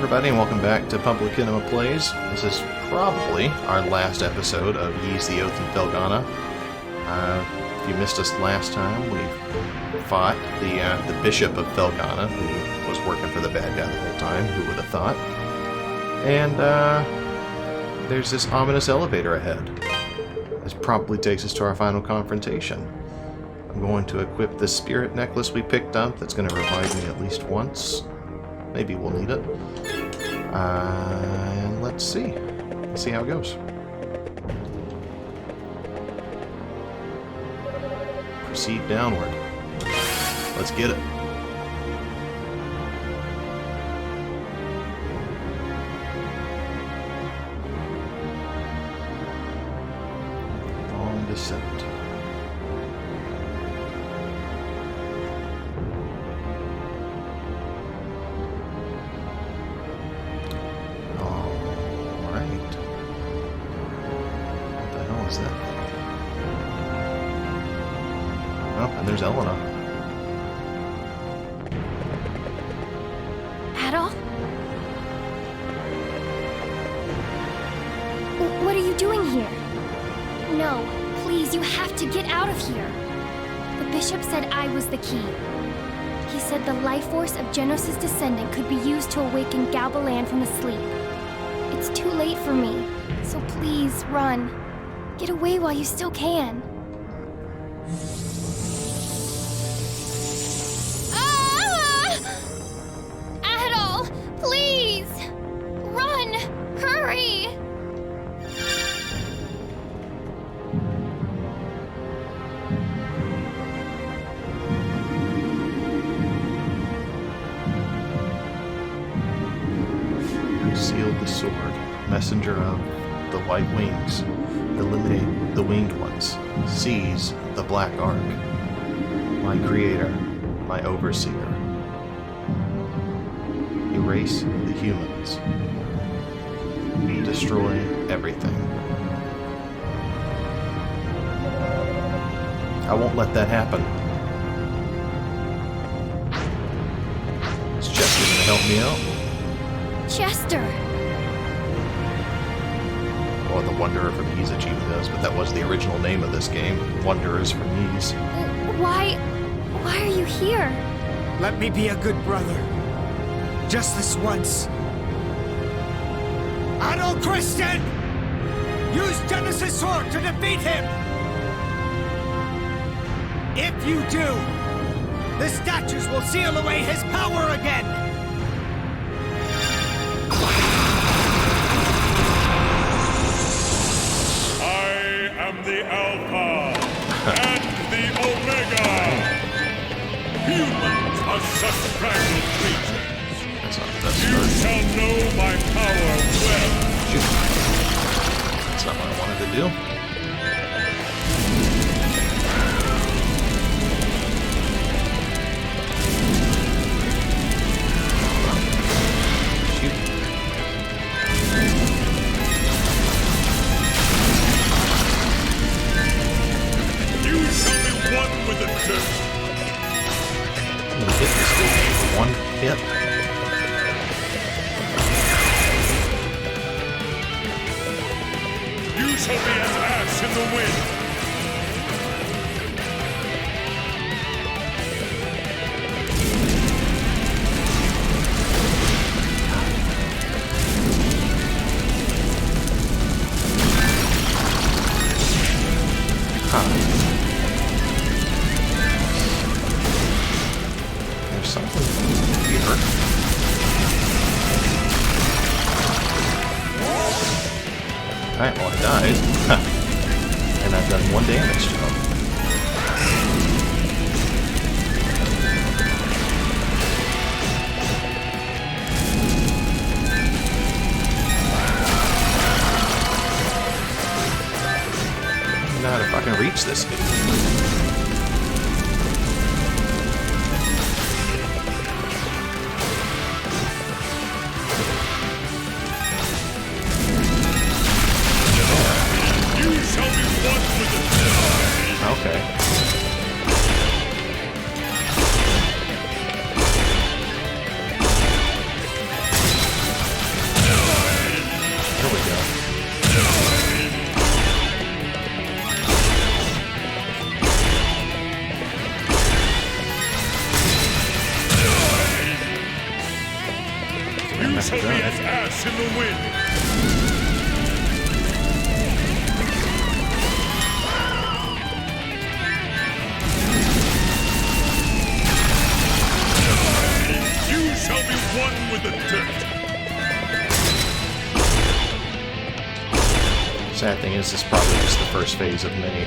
everybody, and welcome back to PublicEnema Plays. This is probably our last episode of Ys the Oath in Felghana. If you missed us last time, we fought the Bishop of Felghana, who was working for the bad guy the whole time, who would have thought. And there's this ominous elevator ahead. This promptly takes us to our final confrontation. I'm going to equip the spirit necklace we picked up that's going to revive me at least once. Maybe we'll need it. And let's see. Let's see how it goes. Proceed downward. Let's get it. Long descent. And there's Elena. Adol? What are you doing here? No, please, you have to get out of here. The bishop said I was the key. He said the life force of Genos' descendant could be used to awaken Galbalan from his sleep. It's too late for me, so please, run. Get away while you still can. Sealed the sword, messenger of the white wings, eliminate the winged ones, seize the black ark, my creator, my overseer, erase the humans, destroy everything. I won't let that happen. Is Chester gonna help me out? Chester! Or the Wanderer from Ys achieved this, but that was the original name of this game. Wanderers from Ys. Why are you here? Let me be a good brother. Just this once. Adol Christian! Use Genos' sword to defeat him! If you do, the statues will seal away his power again! The Alpha and the Omega! Humans are such fragile creatures. You shall know my power well. That's not what I wanted to do. One hit. You shall be as ash in the wind. There's something here. Alright, well I died. And I've done 1 damage to him. I don't know how to fucking reach this thing. Okay. You shall be as ash in the wind. You shall be one with the dirt. Sad thing is, this is probably just the first phase of many.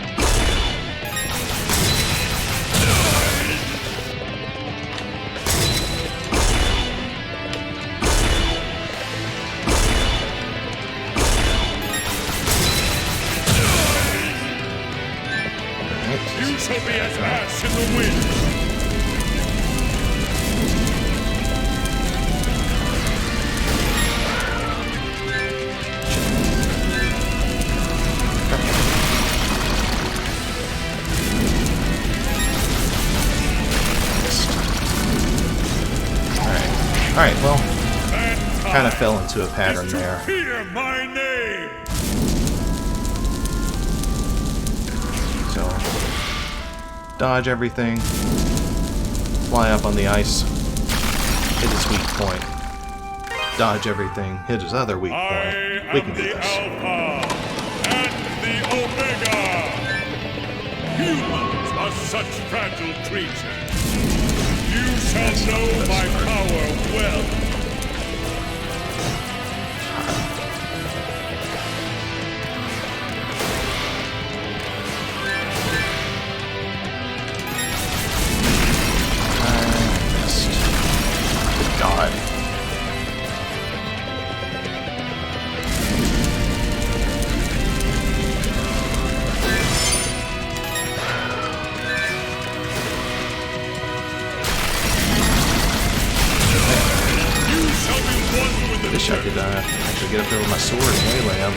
You shall be as ash in the wind. Alright, well, kind of fell into a pattern there. Hear my name. So, dodge everything, fly up on the ice, hit his weak point, dodge everything, hit his other weak point. We can do this. Alpha and the Omega. Humans are such fragile creatures. You shall know my power well. God. Wish I could actually get up there with my sword and melee him.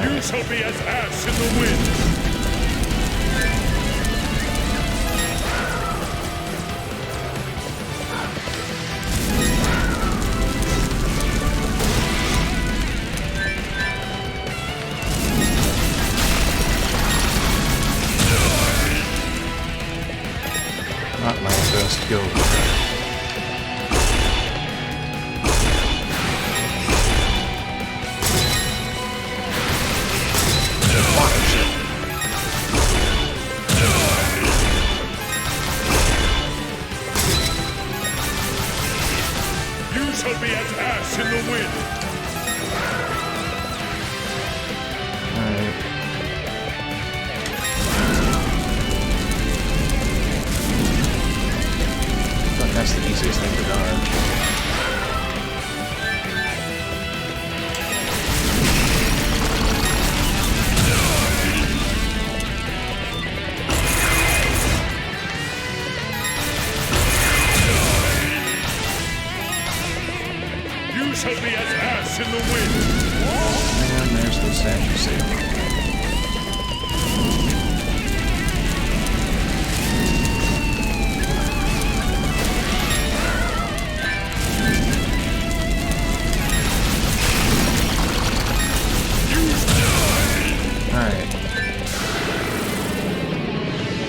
You shall be as ash in the wind. Not my best go. You shall be as ash in the wind. Alright. That's the easiest thing to dodge. You shall be as ash in the wind. And there's the statue saber. Alright.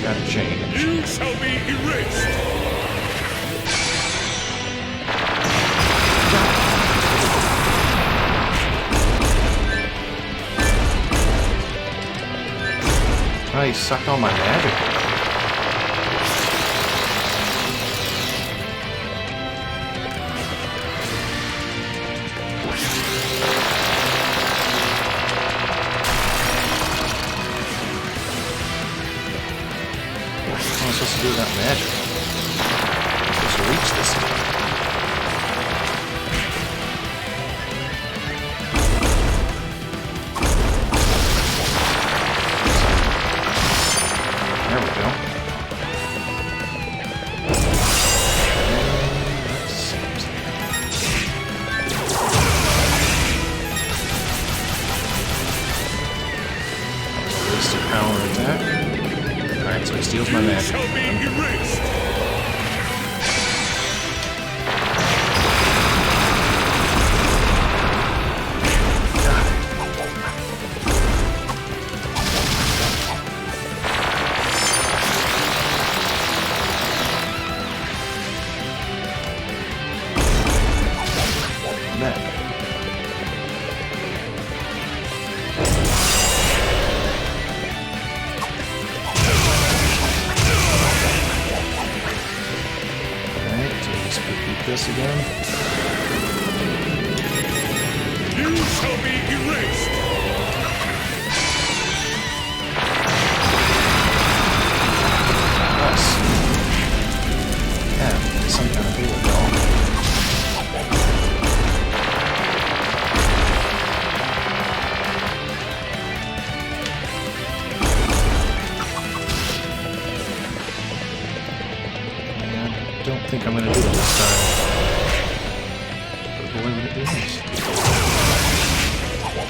Gotta change. You shall be erased. Oh, he sucked all my magic. What am I supposed to do without magic? I'm supposed to reach this thing. There we go. Wasted power attack. Alright, so he steals my magic. Shall be erased. God. this again. You shall be erased. Us. Yeah, some kind of halo ball. I don't think I'm going to do it this time. But boy, would it be nice.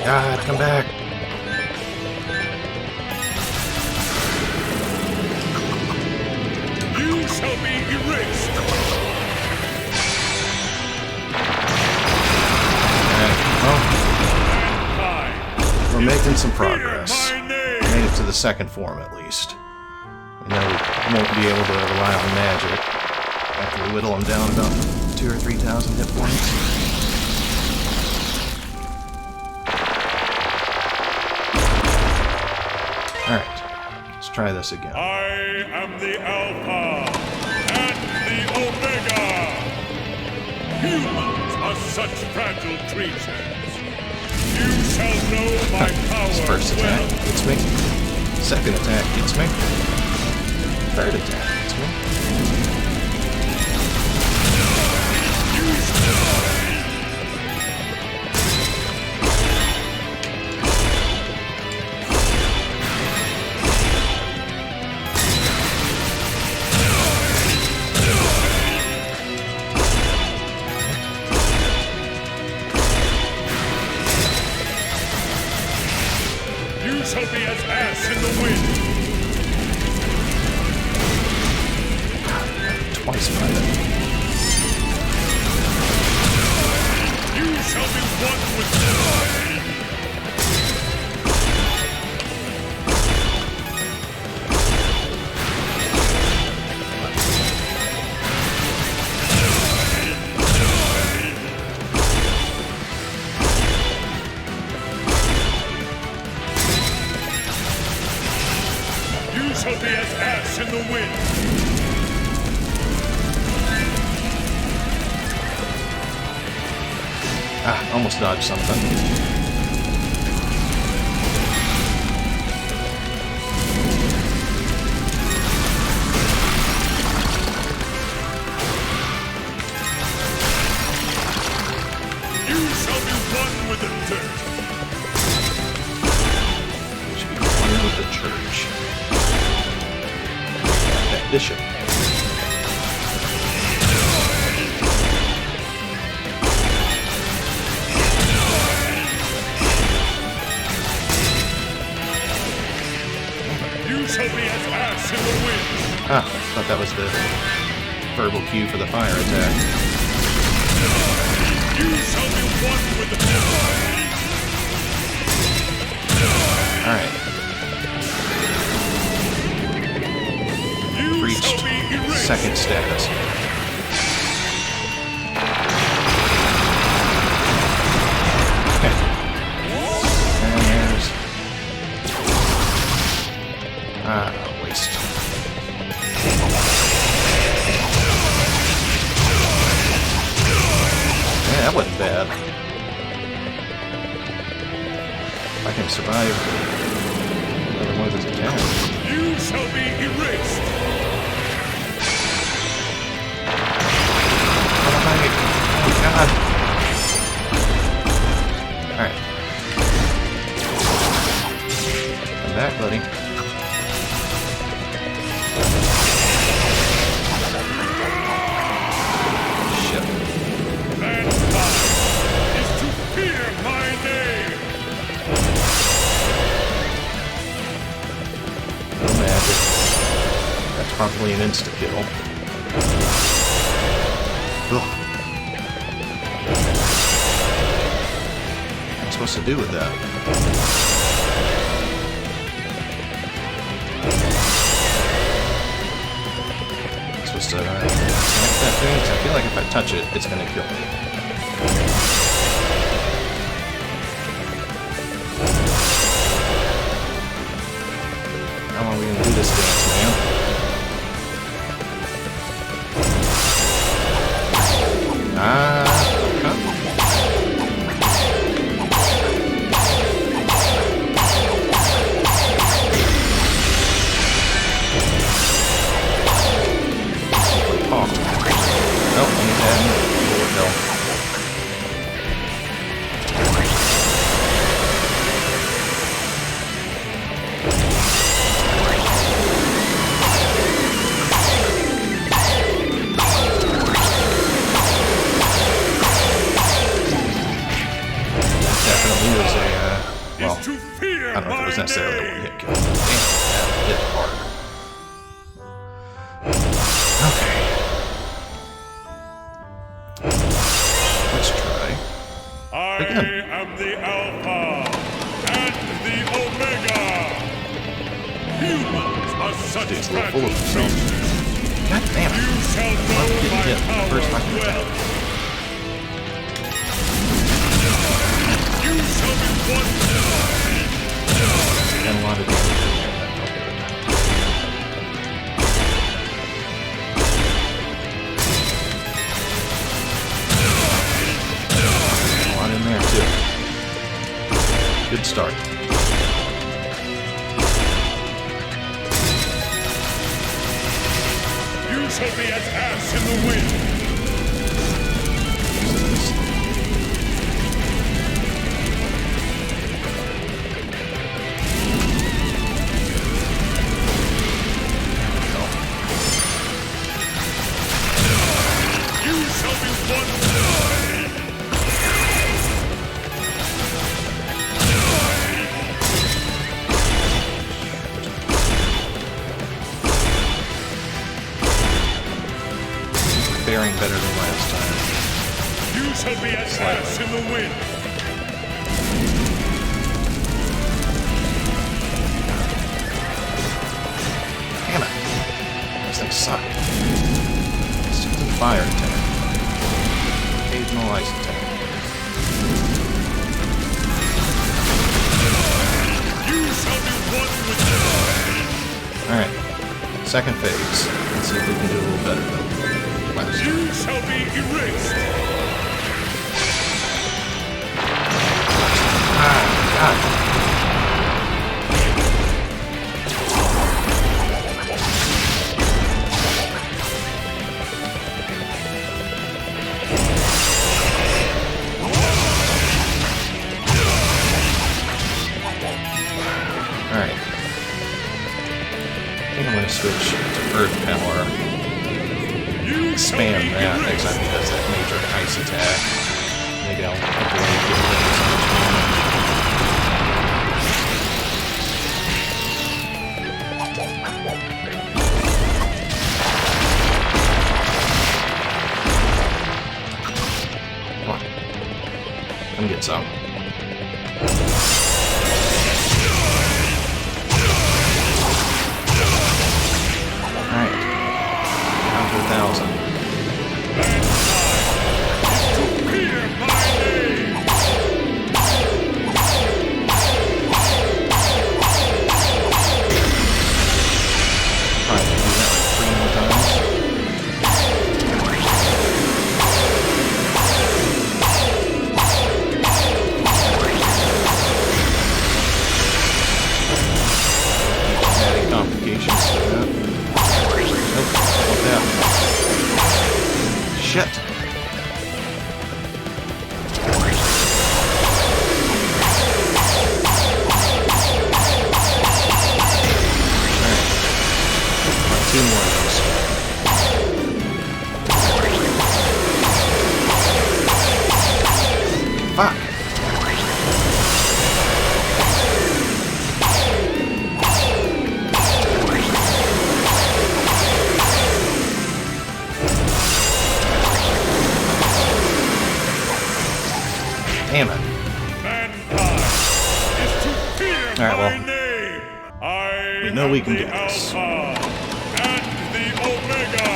God, come back! You shall be erased. Alright, well, Mankind, we're making some fear progress. my name. Made it to the second form, at least. We know we won't be able to rely on magic after we whittle them down about 2,000 or 3,000 hit points. Alright, let's try this again. I am the Alpha and the Omega. Humans are such fragile creatures. You shall know my power This first attack well. gets me. Second attack gets me. Third attack gets me. You shall be as ass in the wind. Twice by then. You shall be one with joy. You shall be as ass in the wind. Ah, almost dodged something. You shall be one with the dirt. Should be one with the church. That bishop. You shall be as ass in the wind. Ah, I thought that was the verbal cue for the fire attack. You shall be one with the dirt. Alright, You reached shall be erased. second status. Okay. And there's... Ah, waste. Yeah, that wasn't bad. If I can survive another one of his attacks. You shall be erased. Oh god. Alright. Come back, buddy. Shit. Mankind is to fear my name. No magic. That's probably an insta-kill. Ugh. What am I supposed to do with that? I'm supposed to attack that thing? 'Cause I feel like if I touch it, it's gonna kill me. How long are we gonna do this dance, man? definitely was a, well, is to fear I don't know if it was my necessarily a name. one-hit kill. Damn, that hit hard. Okay. Let's try. I Again. am the Alpha and the Omega. Humans are such Dude's a little full of fragile himself. creatures. God damn You it. shall I'm know getting my hit power first fucking well. attack. You shall be one. And a lot of damage in there. A lot in there too. Good start. You shall be as ash in the wind. You shall be one. Faring better than last time. You shall be as ash in the wind. Damn it. Those things suck. Stick to the fire attack. Occasional ice attack. You shall be one with Alright. Second phase. Let's see if we can do a little better than last time. You shall be erased. Ah, God. Alright. I think I'm going to switch to Earth Power. You shall Spam be that next erased. time he does that major ice attack. Maybe I'll avoid getting hit so much more. Come on. Come get some. Alright. Down to 1,000. Fear my name. Alright, do that like 3 more times. Adding complications to that. Nope, not that. Shit. Alright. 2 more of those. Fuck. Damn it. Mankind is to fear Alright, my well, name. I we know we am can the do this. Alpha and the Omega.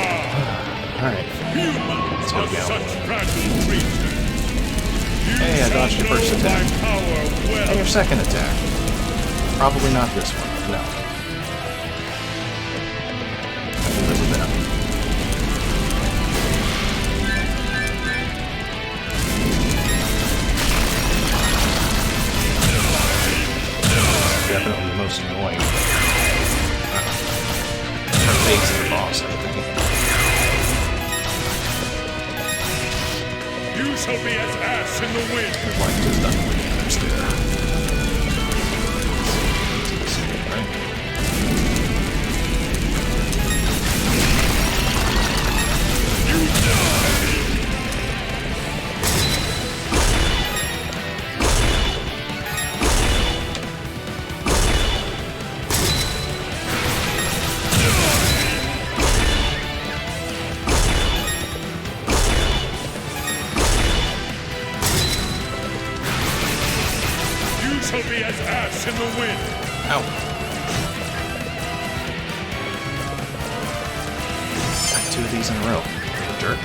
Alright. Humans go are down such one. fragile creatures. You Hey, I shall dodged your first know attack. my power well. And your second attack. Probably not this one. No. I can live with that. Definitely the most annoying. Her face of the boss, I think. You shall be as ash in the wind. I'd like to have done more damage there. Right? shall be as ash in the wind. Ow. Got 2 of these in a row. You jerk.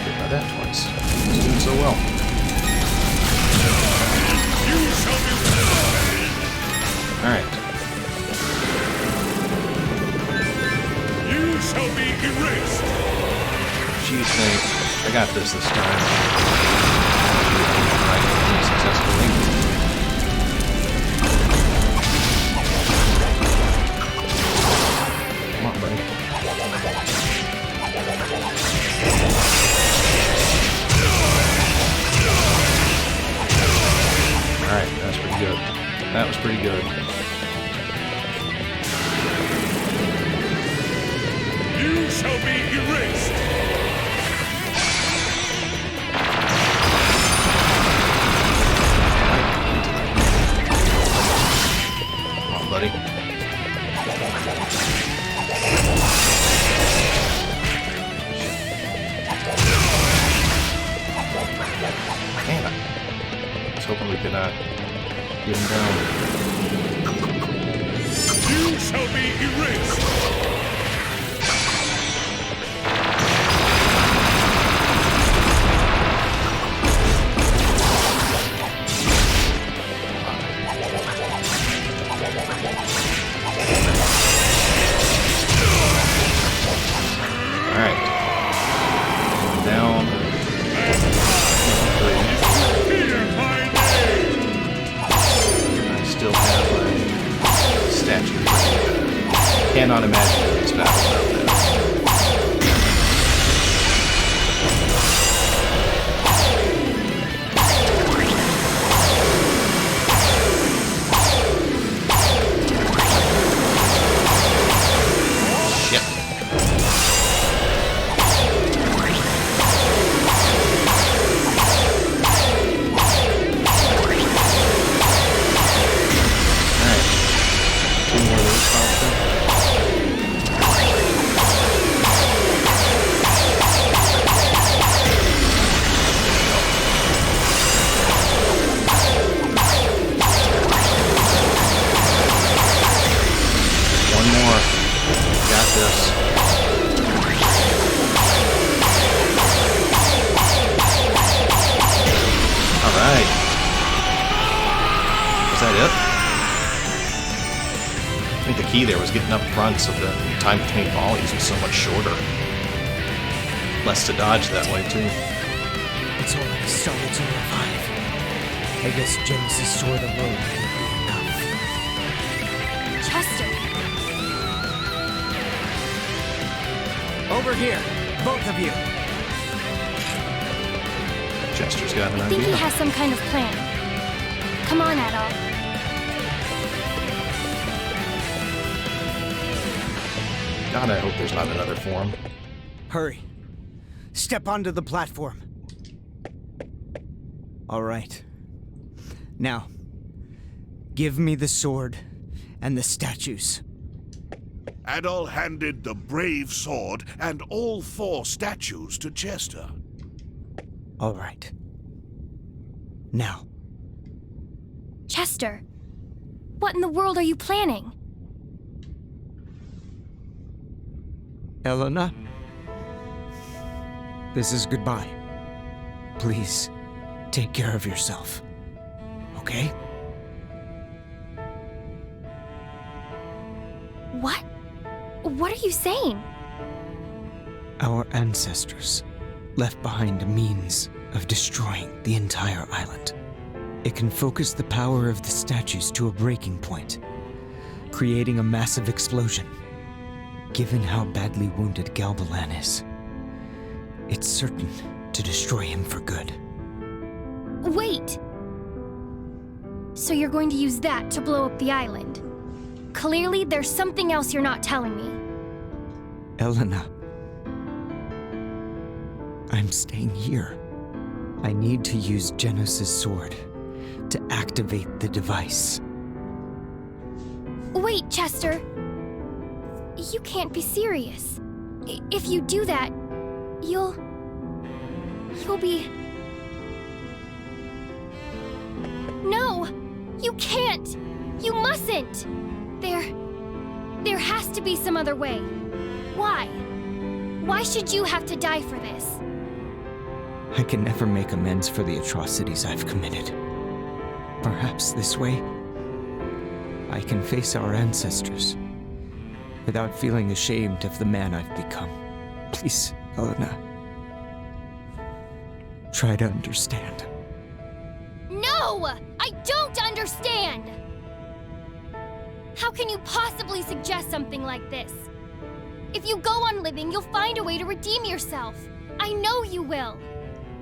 Hit by that twice. He's doing so well. You shall be... Alright. You shall be erased. Jeez, mate. I got this time. Right, successfully. Come on, buddy. Alright, that's pretty good. That was pretty good. You shall be erased. Come on, buddy. Man, I was hoping we could get him down. You shall be erased. Alright. Down. Fear my name. I still have a statue. Cannot imagine this battle without that. Shit. Alright. 2 more of those probably. One more. Got this. Alright. Was that it? I think the key there was getting up front so the time between volleys was so much shorter. Less to dodge that way, too. It's already started to revive. I guess Genesis Sword alone won't be enough. Chester, Over here, both of you. Chester's got an I think he idea. has some kind of plan. Come on, Adol. God, I hope there's not another form. Hurry. Step onto the platform. All right. Now, give me the sword and the statues. Adol handed the brave sword and all 4 statues to Chester. All right. Now, Chester, what in the world are you planning? Helena, this is goodbye. Please, take care of yourself. Okay? What? What are you saying? Our ancestors left behind a means of destroying the entire island. It can focus the power of the statues to a breaking point, creating a massive explosion. Given how badly wounded Galbalan is, it's certain to destroy him for good. Wait! So you're going to use that to blow up the island? Clearly, there's something else you're not telling me. Elena, I'm staying here. I need to use Genos' sword to activate the device. Wait, Chester. You can't be serious. If you do that, you'll be... You can't! You mustn't! There has to be some other way. Why? Why should you have to die for this? I can never make amends for the atrocities I've committed. Perhaps this way, I can face our ancestors without feeling ashamed of the man I've become. Please, Helena, try to understand. No! I don't understand! How can you possibly suggest something like this? If you go on living, you'll find a way to redeem yourself. I know you will.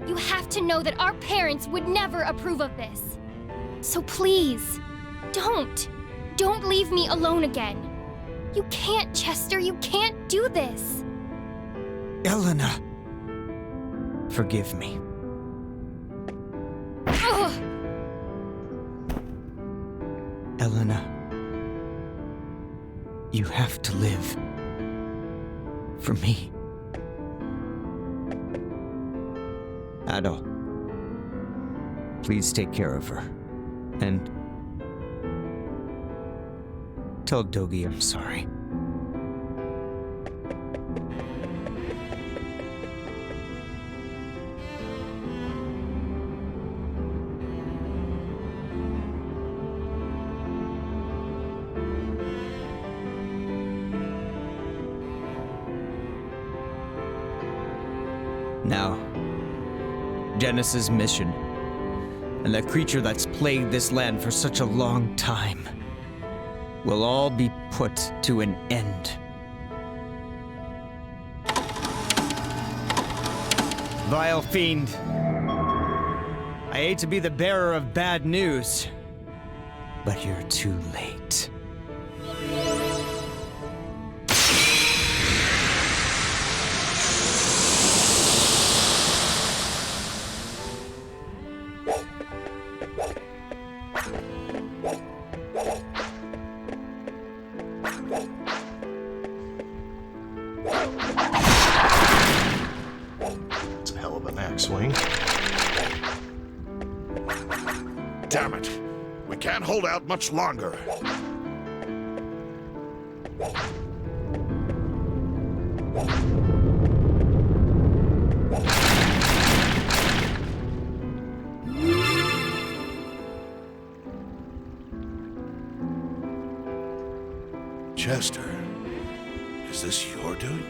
You have to know that our parents would never approve of this. So please, don't leave me alone again. You can't, Chester, you can't do this. Helena, forgive me. Ugh. Helena, you have to live. For me. Adol, please take care of her. And tell Dogi I'm sorry. Now, Genesis' mission, and the creature that's plagued this land for such a long time, will all be put to an end. Vile fiend, I hate to be the bearer of bad news, but you're too late. It's a hell of an axe swing. Damn it. We can't hold out much longer. Chester, is this your doing?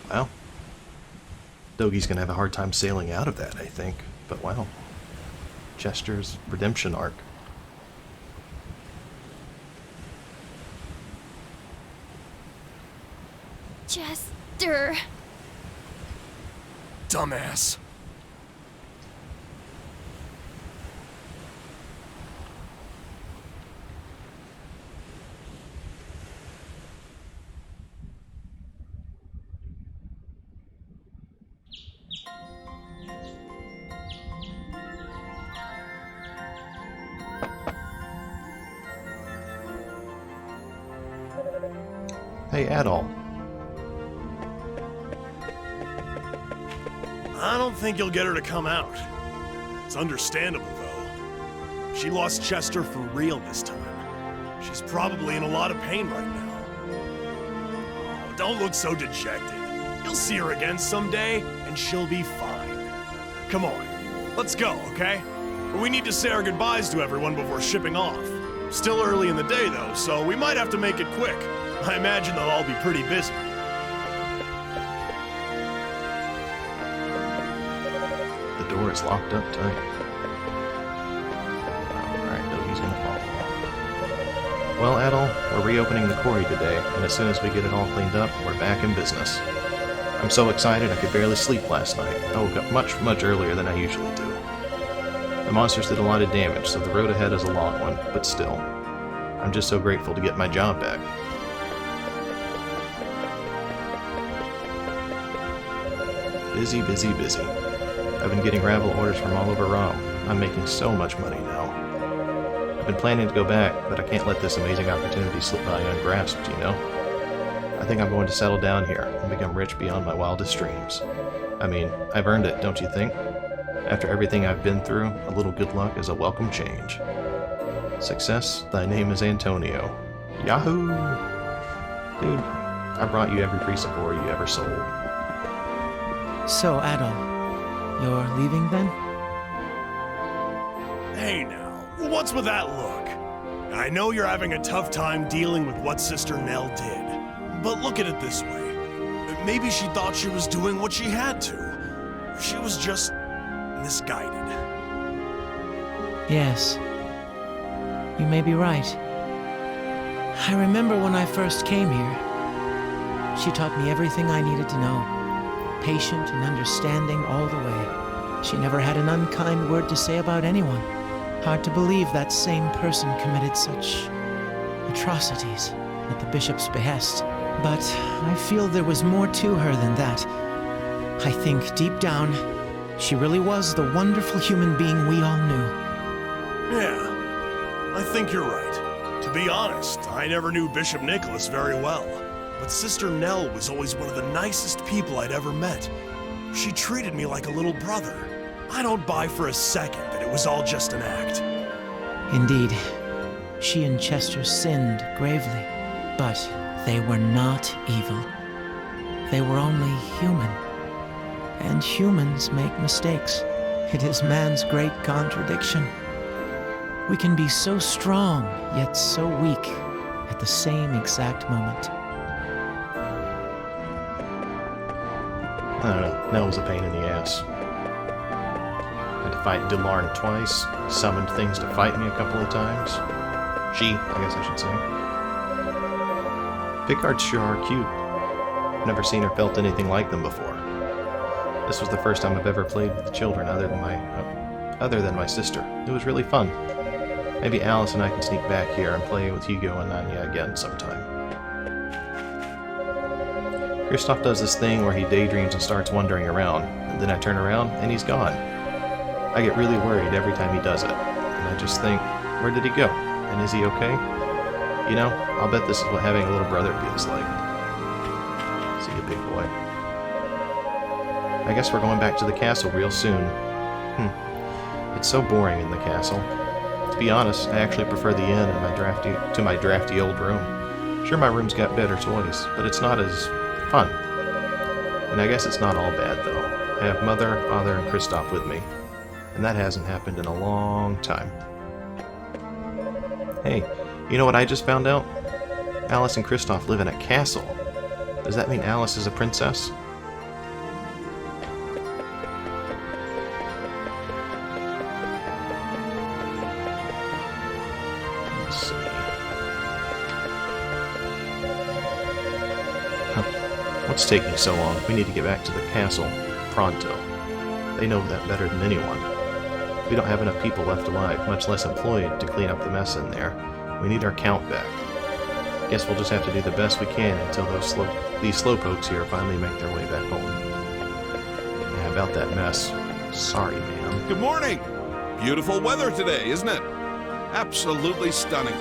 Well, Dogi's gonna have a hard time sailing out of that, I think. But wow, Chester's redemption arc. Chester. Dumbass. Hey, Adol. I don't think you'll get her to come out. It's understandable, though. She lost Chester for real this time. She's probably in a lot of pain right now. Oh, don't look so dejected. You'll see her again someday, and she'll be fine. Come on, let's go, okay? We need to say our goodbyes to everyone before shipping off. Still early in the day, though, so we might have to make it quick. I imagine they'll all be pretty busy. The door is locked up tight. Alright, Dougie's gonna follow. Well, Adol, we're reopening the quarry today, and as soon as we get it all cleaned up, we're back in business. I'm so excited I could barely sleep last night. I woke up much earlier than I usually do. The monsters did a lot of damage, so the road ahead is a long one, but still. I'm just so grateful to get my job back. Busy, busy, busy. I've been getting ravel orders from all over Rom. I'm making so much money now. I've been planning to go back, but I can't let this amazing opportunity slip by ungrasped, you know? I think I'm going to settle down here and become rich beyond my wildest dreams. I mean, I've earned it, don't you think? After everything I've been through, a little good luck is a welcome change. Success, thy name is Antonio. Yahoo! Dude, I brought you every piece of ore you ever sold. So, Adol, you're leaving then? Hey now, what's with that look? I know you're having a tough time dealing with what Sister Nell did, but look at it this way. Maybe she thought she was doing what she had to. She was just misguided. Yes. You may be right. I remember when I first came here. She taught me everything I needed to know. Patient and understanding all the way. She never had an unkind word to say about anyone. Hard to believe that same person committed such atrocities at the bishop's behest. But I feel there was more to her than that. I think deep down, she really was the wonderful human being we all knew. Yeah, I think you're right. To be honest, I never knew Bishop Nicholas very well. But Sister Nell was always one of the nicest people I'd ever met. She treated me like a little brother. I don't buy for a second that it was all just an act. Indeed, she and Chester sinned gravely, but they were not evil. They were only human. And humans make mistakes. It is man's great contradiction. We can be so strong, yet so weak at the same exact moment. I don't know, Nell was a pain in the ass. Had to fight Delarn twice, summoned things to fight me a couple of times. I guess I should say. Picards sure are cute. Never seen or felt anything like them before. This was the first time I've ever played with the children other than my sister. It was really fun. Maybe Alice and I can sneak back here and play with Hugo and Anya again sometime. Kristoff does this thing where he daydreams and starts wandering around, and then I turn around and he's gone. I get really worried every time he does it, and I just think, where did he go? And is he okay? You know, I'll bet this is what having a little brother feels like. See you, big boy. I guess we're going back to the castle real soon. It's so boring in the castle. To be honest, I actually prefer the inn and to my drafty old room. Sure, my room's got better toys, but it's not as fun. And I guess it's not all bad, though. I have Mother, Father, and Kristoff with me. And that hasn't happened in a long time. Hey, you know what I just found out? Alice and Kristoff live in a castle. Does that mean Alice is a princess? Let's see. What's taking so long? We need to get back to the castle pronto. They know that better than anyone. We don't have enough people left alive, much less employed, to clean up the mess in there. We need our count back. Guess we'll just have to do the best we can until these slowpokes here finally make their way back home. Yeah, about that mess. Sorry, ma'am. Good morning! Beautiful weather today, isn't it? Absolutely stunning.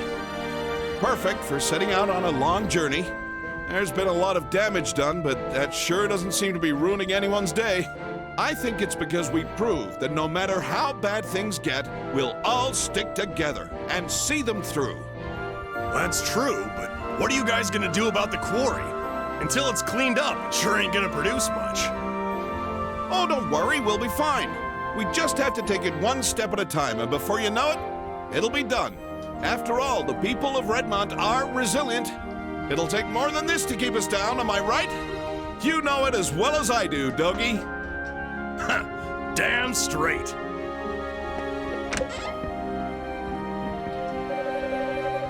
Perfect for setting out on a long journey. There's been a lot of damage done, but that sure doesn't seem to be ruining anyone's day. I think it's because we proved that no matter how bad things get, we'll all stick together and see them through. That's true, but what are you guys gonna do about the quarry? Until it's cleaned up, it sure ain't gonna produce much. Oh, don't worry, we'll be fine. We just have to take it one step at a time, and before you know it, it'll be done. After all, the people of Redmont are resilient. It'll take more than this to keep us down, am I right? You know it as well as I do, Dogie. Damn straight.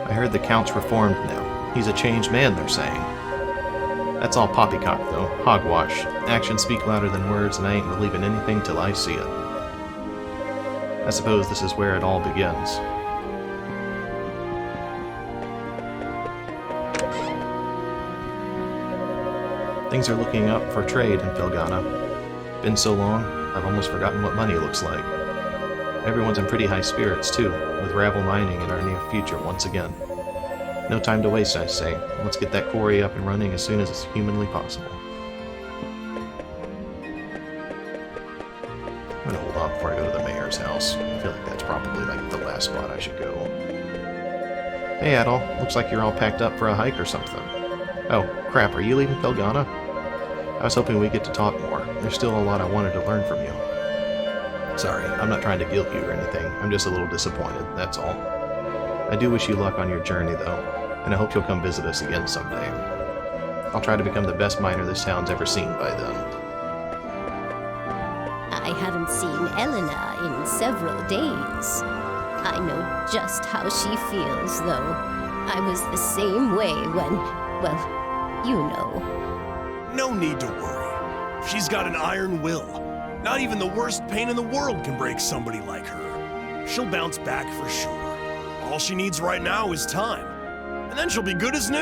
I heard the Count's reformed now. He's a changed man, they're saying. That's all poppycock, though. Hogwash. Actions speak louder than words, and I ain't believing anything till I see it. I suppose this is where it all begins. Things are looking up for trade in Felghana. Been so long, I've almost forgotten what money looks like. Everyone's in pretty high spirits, too, with gravel mining in our near future once again. No time to waste, I say. Let's get that quarry up and running as soon as it's humanly possible. I'm gonna hold on before I go to the mayor's house. I feel like that's probably like the last spot I should go. Hey Adol, looks like you're all packed up for a hike or something. Oh, crap, are you leaving Felghana? I was hoping we'd get to talk more. There's still a lot I wanted to learn from you. Sorry, I'm not trying to guilt you or anything. I'm just a little disappointed, that's all. I do wish you luck on your journey, though, and I hope you'll come visit us again someday. I'll try to become the best miner this town's ever seen by then. I haven't seen Elena in several days. I know just how she feels, though. I was the same way when, well, you know. No need to worry. She's got an iron will. Not even the worst pain in the world can break somebody like her. She'll bounce back for sure. All she needs right now is time. And then she'll be good as new.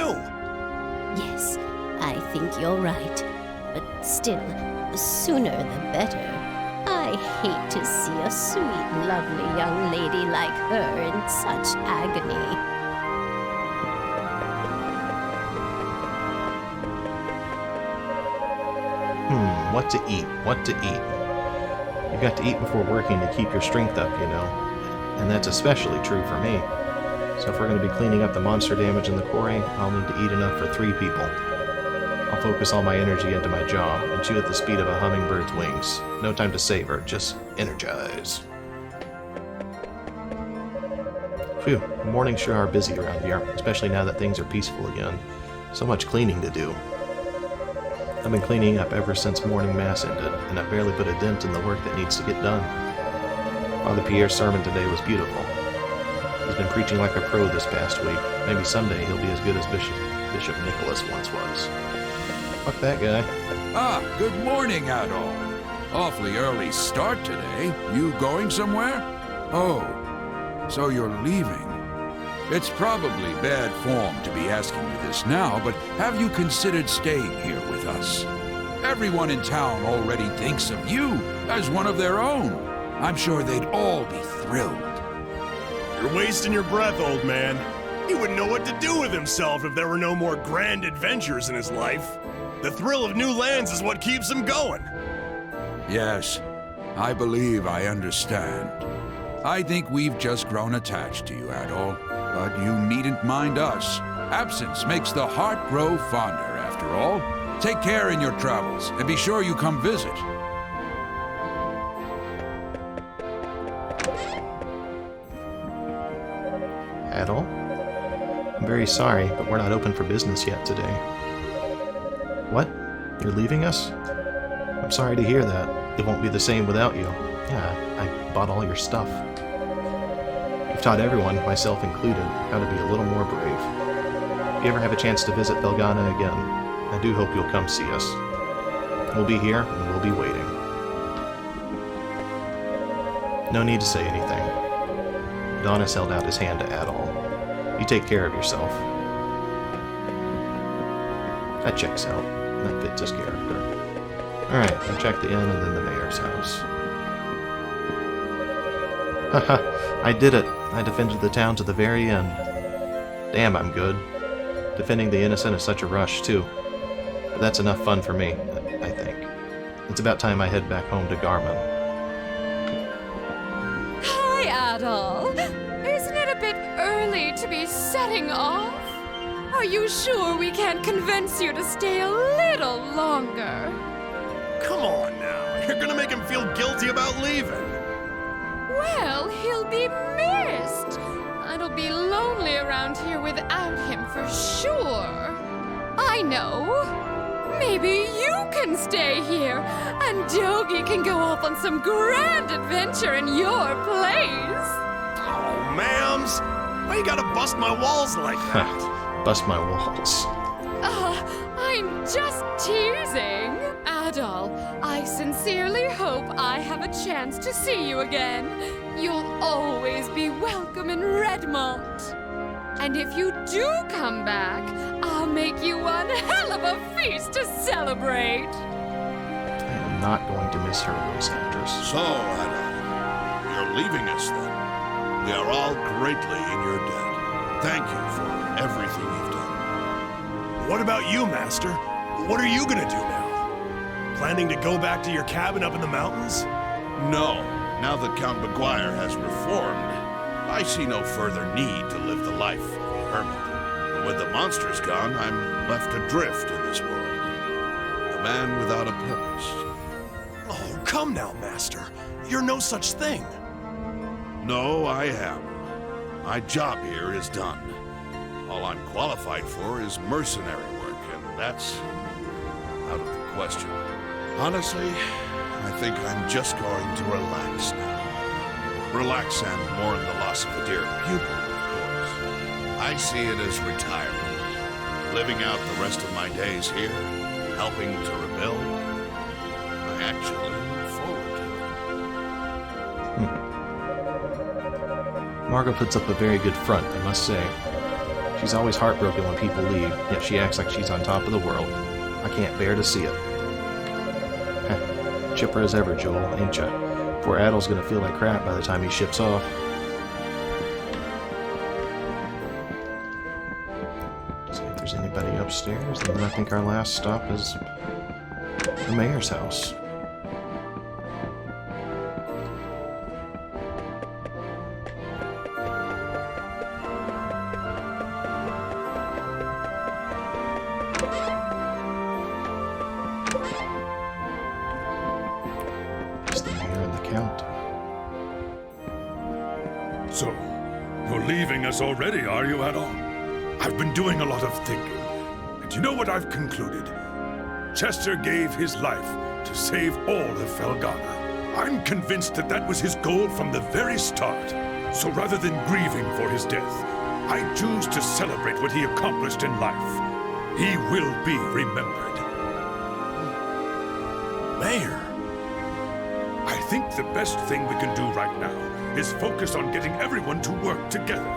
Yes, I think you're right. But still, the sooner the better. I hate to see a sweet, lovely young lady like her in such agony. What to eat? What to eat? You've got to eat before working to keep your strength up, you know. And that's especially true for me. So if we're going to be cleaning up the monster damage in the quarry, I'll need to eat enough for 3 people. I'll focus all my energy into my jaw and chew at the speed of a hummingbird's wings. No time to savor, just energize. Phew, mornings sure are busy around here, especially now that things are peaceful again. So much cleaning to do. I've been cleaning up ever since morning mass ended, and I've barely put a dent in the work that needs to get done. Father Pierre's sermon today was beautiful. He's been preaching like a pro this past week. Maybe someday he'll be as good as Bishop Nicholas once was. Fuck that guy. Ah, good morning, Adol. Awfully early start today. You going somewhere? Oh, so you're leaving. It's probably bad form to be asking you this now, but have you considered staying here with us? Everyone in town already thinks of you as one of their own. I'm sure they'd all be thrilled. You're wasting your breath, old man. He wouldn't know what to do with himself if there were no more grand adventures in his life. The thrill of new lands is what keeps him going. Yes, I believe I understand. I think we've just grown attached to you, Adol. But you needn't mind us. Absence makes the heart grow fonder, after all. Take care in your travels, and be sure you come visit. Adol? I'm very sorry, but we're not open for business yet today. What? You're leaving us? I'm sorry to hear that. It won't be the same without you. Yeah, I bought all your stuff. You've taught everyone, myself included, how to be a little more brave. If you ever have a chance to visit Felghana again, I do hope you'll come see us. We'll be here, and we'll be waiting. No need to say anything. Adonis held out his hand to Adol. You take care of yourself. That checks out. That fits his character. Alright, I'll check the inn and then the mayor's house. Haha, I did it. I defended the town to the very end. Damn, I'm good. Defending the innocent is such a rush, too. But that's enough fun for me, I think. It's about time I head back home to Garmin. Hi, Adol. Isn't it a bit early to be setting off? Are you sure we can't convince you to stay a little longer? Come on now. You're gonna make him feel guilty about leaving. Well, he'll be missed. It'll be lonely around here without him for sure. I know. Maybe you can stay here, and Dogi can go off on some grand adventure in your place. Oh, ma'ams. Why you gotta bust my walls like that? Bust my walls. I'm just teasing. Adol, I sincerely hope I have a chance to see you again. You'll always be welcome in Redmont. And if you do come back, I'll make you one hell of a feast to celebrate. I am not going to miss her voice actress. So, Adol, you're leaving us then. We are all greatly in your debt. Thank you for everything you've done. What about you, Master? What are you gonna do now? Planning to go back to your cabin up in the mountains? No. Now that Count Maguire has reformed, I see no further need to live the life of a hermit. And with the monsters gone, I'm left adrift in this world. A man without a purpose. Oh, come now, Master. You're no such thing. No, I am. My job here is done. All I'm qualified for is mercenary work, and that's out of the question. Honestly, I think I'm just going to relax now. Relax and mourn the loss of a dear pupil, of course. I see it as retirement. Living out the rest of my days here, helping to rebuild. I actually look forward to it. Margot puts up a very good front, I must say. She's always heartbroken when people leave, yet she acts like she's on top of the world. I can't bear to see it. Heh, chipper as ever, Joel, ain't ya? Poor Adol's gonna feel like crap by the time he ships off. See if there's anybody upstairs, and then I think our last stop is the mayor's house. So, you're leaving us already, are you, Adol? I've been doing a lot of thinking, and you know what I've concluded? Chester gave his life to save all of Felghana. I'm convinced that that was his goal from the very start. So rather than grieving for his death, I choose to celebrate what he accomplished in life. He will be remembered. Mayor. I think the best thing we can do right now is focus on getting everyone to work together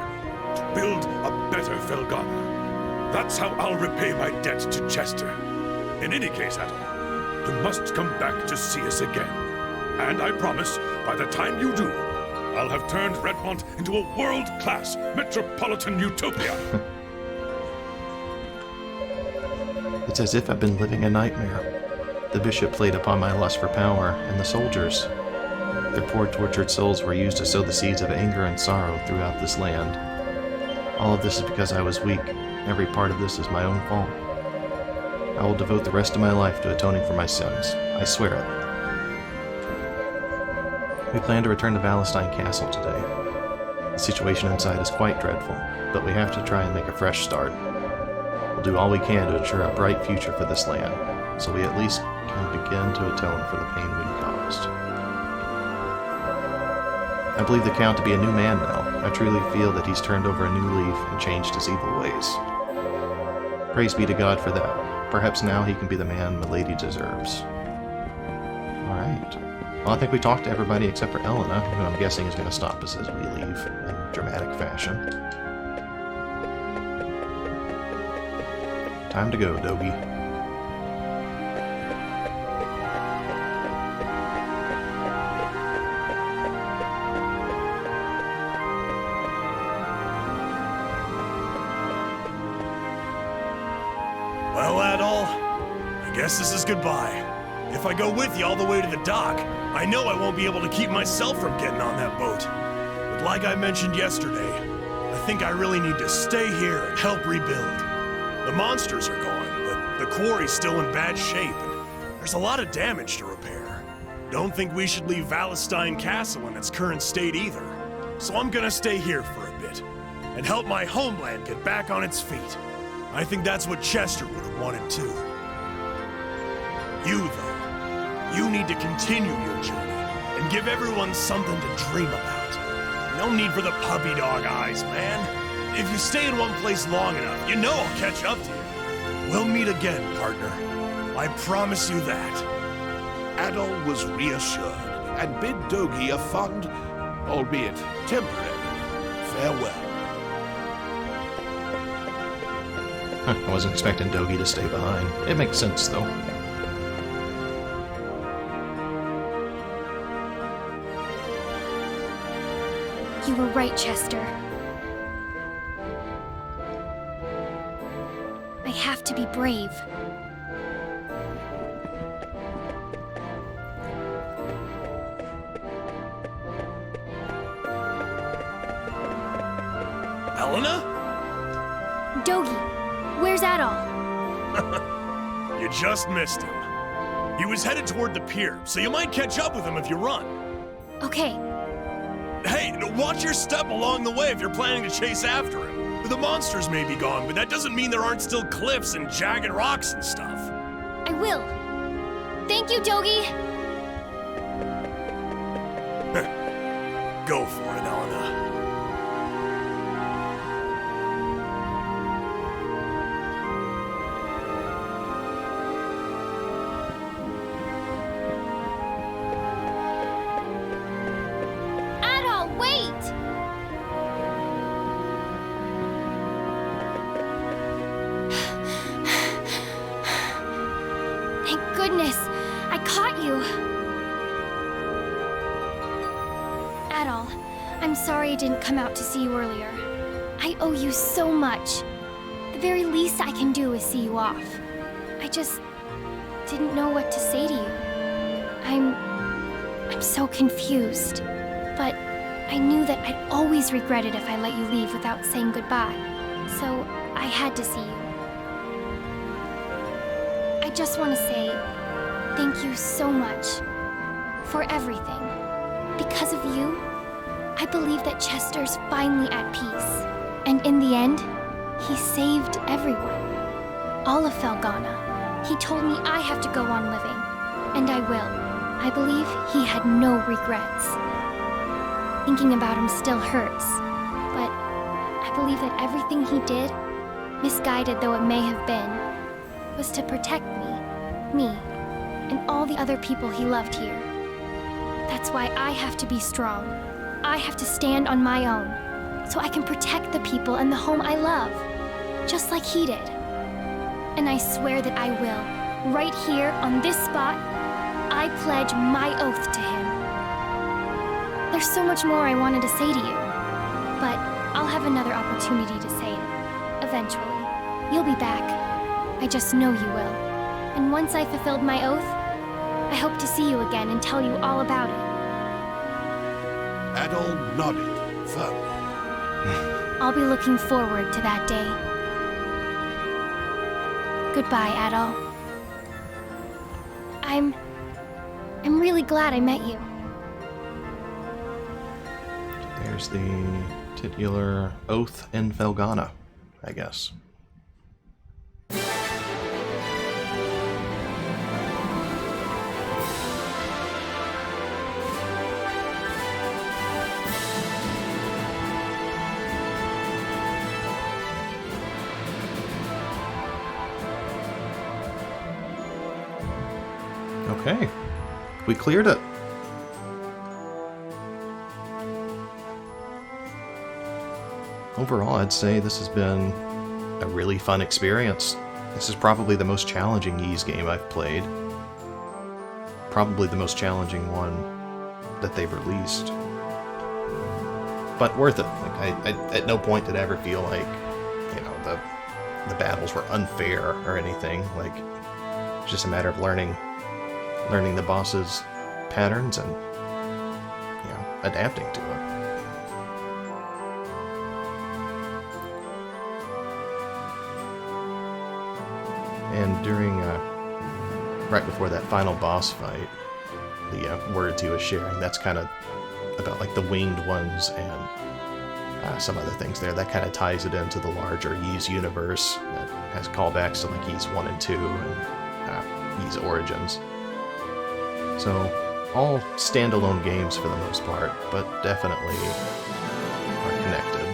to build a better Felghana. That's how I'll repay my debt to Chester. In any case, Adol, you must come back to see us again. And I promise, by the time you do, I'll have turned Redmont into a world-class metropolitan utopia. It's as if I've been living a nightmare. The bishop played upon my lust for power, and the soldiers. Their poor tortured souls were used to sow the seeds of anger and sorrow throughout this land. All of this is because I was weak. Every part of this is my own fault. I will devote the rest of my life to atoning for my sins. I swear it. We plan to return to Valentine Castle today. The situation inside is quite dreadful, but we have to try and make a fresh start. We'll do all we can to ensure a bright future for this land, so we at least can begin to atone for the pain we caused. I believe the Count to be a new man now. I truly feel that he's turned over a new leaf and changed his evil ways. Praise be to God for that. Perhaps now he can be the man Milady deserves. Alright. Well, I think we talked to everybody except for Elena, who I'm guessing is going to stop us as we leave in dramatic fashion. Time to go, Dogi. Well, Adol, I guess this is goodbye. If I go with you all the way to the dock, I know I won't be able to keep myself from getting on that boat. But like I mentioned yesterday, I think I really need to stay here and help rebuild. The monsters are gone, but the quarry's still in bad shape, and there's a lot of damage to repair. Don't think we should leave Valestein Castle in its current state either. So I'm gonna stay here for a bit, and help my homeland get back on its feet. I think that's what Chester would have wanted too. You, though, you need to continue your journey, and give everyone something to dream about. No need for the puppy dog eyes, man. If you stay in one place long enough, you know I'll catch up to you. We'll meet again, partner. I promise you that. Adol was reassured and bid Dogi a fond, albeit temporary, farewell. I wasn't expecting Dogi to stay behind. It makes sense, though. You were right, Chester. I have to be brave. Helena? Dogi, where's Adol? You just missed him. He was headed toward the pier, so you might catch up with him if you run. Okay, Hey, watch your step along the way if you're planning to chase after him. The monsters may be gone, but that doesn't mean there aren't still cliffs and jagged rocks and stuff. I will. Thank you, Dogi. Go for it, Helena. Adol, wait! Thank goodness, I caught you. Adol, I'm sorry I didn't come out to see you earlier. I owe you so much. The very least I can do is see you off. I just didn't know what to say to you. I'm so confused. But I knew that I'd always regret it if I let you leave without saying goodbye. So I had to see you. I just want to say thank you so much for everything. Because of you, I believe that Chester's finally at peace. And in the end, he saved everyone. All of Felghana. He told me I have to go on living. And I will. I believe he had no regrets. Thinking about him still hurts. But I believe that everything he did, misguided though it may have been, was to protect me, and all the other people he loved here. That's why I have to be strong. I have to stand on my own, so I can protect the people and the home I love, just like he did. And I swear that I will. Right here, on this spot, I pledge my oath to him. There's so much more I wanted to say to you, but I'll have another opportunity to say it, eventually. You'll be back. I just know you will. And once I fulfilled my oath, I hope to see you again and tell you all about it. Adol nodded firmly. I'll be looking forward to that day. Goodbye, Adol. I'm really glad I met you. There's the titular oath in Felghana, I guess. Okay, we cleared it. Overall, I'd say this has been a really fun experience. This is probably the most challenging Ys game I've played. Probably the most challenging one that they've released. But worth it. Like, I at no point did I ever feel like, you know, the battles were unfair or anything. Like, it's just a matter of learning learning the boss's patterns and, you know, adapting to it. And during, right before that final boss fight, the words he was sharing, that's kind of about like the winged ones and some other things there. That kind of ties it into the larger Ys universe that has callbacks to like Ys 1 and 2 and Ys Origins. So, all standalone games for the most part, but definitely are connected.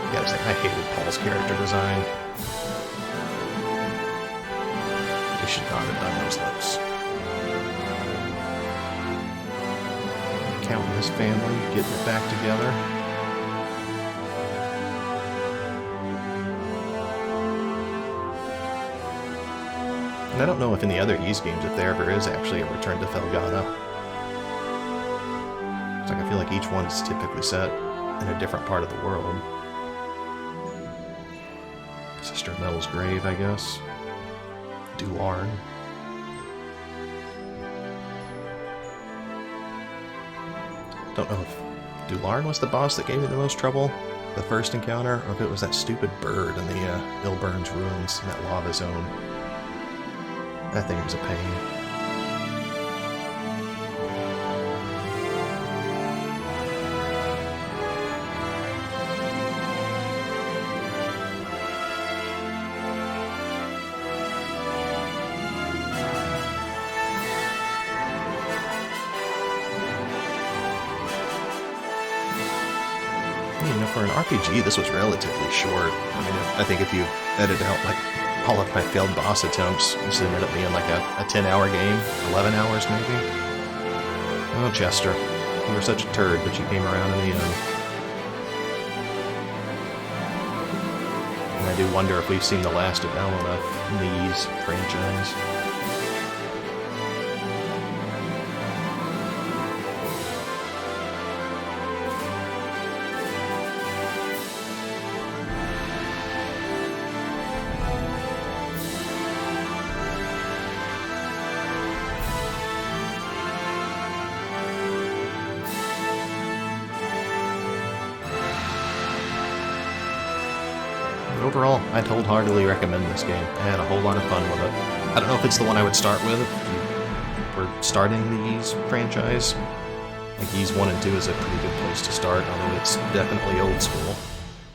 I gotta say, I hated Paul's character design. They should not have done those lips. Count and his family getting it back together. And I don't know if in the other Ys games if there ever is actually a return to Felghana. It's like I feel like each one's typically set in a different part of the world. Sister Mel's grave, I guess. Dularn. Don't know if Dularn was the boss that gave me the most trouble the first encounter, or if it was that stupid bird in the Ilburn's ruins in that lava zone. That thing was a pain. You know, for an RPG, this was relatively short. I mean, I think if you edit out, like, all of my failed boss attempts, this ended up being like a 10-hour game, 11 hours maybe. Oh, Chester, you were such a turd, but you came around in the end. And I do wonder if we've seen the last of Elena in the Ys franchise. Overall, I'd wholeheartedly recommend this game. I had a whole lot of fun with it. I don't know if it's the one I would start with if you were starting the Ys franchise. I think Ys 1 and 2 is a pretty good place to start, although it's definitely old school.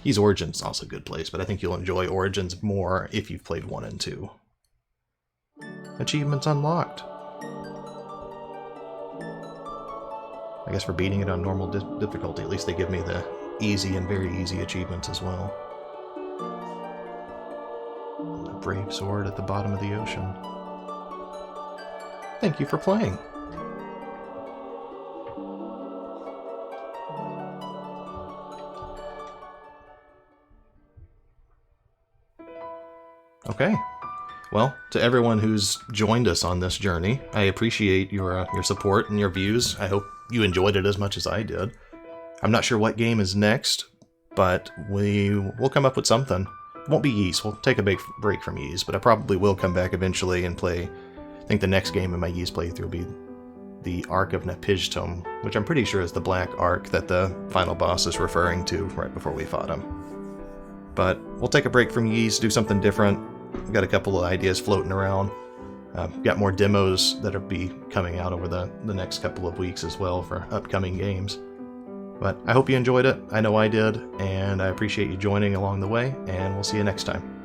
Ys Origins is also a good place, but I think you'll enjoy Origins more if you've played 1 and 2. Achievements unlocked. I guess for beating it on normal difficulty, at least they give me the easy and very easy achievements as well. Brave sword at the bottom of the ocean. Thank you for playing. Okay. Well, to everyone who's joined us on this journey, I appreciate your support and your views. I hope you enjoyed it as much as I did. I'm not sure what game is next, but we'll come up with something. It won't be Ys. We'll take a big break from Ys, but I probably will come back eventually and play. I think the next game in my Ys playthrough will be the Ark of Napishtom, which I'm pretty sure is the Black Ark that the final boss is referring to right before we fought him. But we'll take a break from Ys, do something different. We've got a couple of ideas floating around. Got more demos that'll be coming out over the next couple of weeks as well for upcoming games. But I hope you enjoyed it. I know I did, and I appreciate you joining along the way, and we'll see you next time.